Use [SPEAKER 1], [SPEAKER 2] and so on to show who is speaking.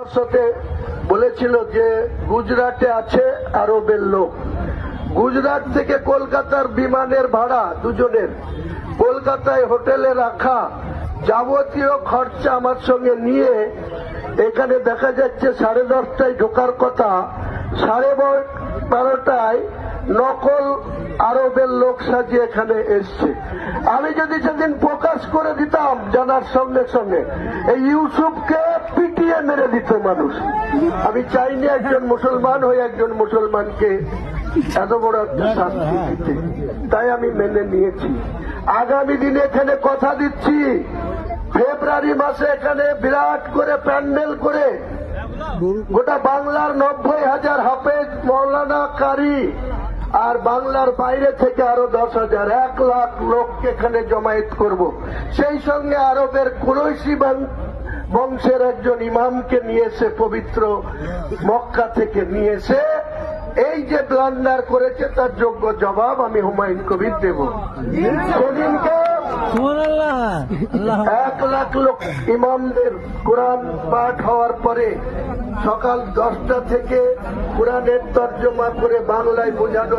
[SPEAKER 1] সাথে বলেছিল যে গুজরাটে আছে আরবের লোক। গুজরাট থেকে কলকাতার বিমানের ভাড়া দুজনের, কলকাতায় হোটেলে রাখা, যাবতীয় খরচা আমার সঙ্গে নিয়ে এখানে দেখা যাচ্ছে 10:30টায় ঢোকার কথা, 12:30টায় নকল আরবের লোক সাজিয়ে এখানে এসছে। আমি যদি সেদিন প্রকাশ করে দিতাম জানার সঙ্গে সঙ্গে এই ইউসুফকে পিটিয়ে মেরে দিত মানুষ। আমি চাইনি একজন মুসলমান হয়ে একজন মুসলমানকে এত বড় একটা শাস্তি দিতে, তাই আমি মেনে নিয়েছি। আগামী দিনে এখানে কথা দিচ্ছি, ফেব্রুয়ারি মাসে এখানে বিরাট করে প্যান্ডেল করে গোটা বাংলার 90,000 হাফেজ মৌলানা কারি আর বাংলার বাইরে থেকে আরো 10,000, 1 লাখ লোককে এখানে জমায়েত করব। সেই সঙ্গে আরবের কুরাইশি বংশের একজন ইমামকে নিয়ে এসে পবিত্র মক্কা থেকে নিয়ে এসে এই যে ব্লান্ডার করেছে তার যোগ্য জবাব আমি হুমায়ুন কবির দেব। সেদিনকে 1 লাখ লোক ইমামদের কোরআন পাঠ হওয়ার পরে সকাল 10টা থেকে কোরআনের তর্জমা করে বাংলায় বোঝানো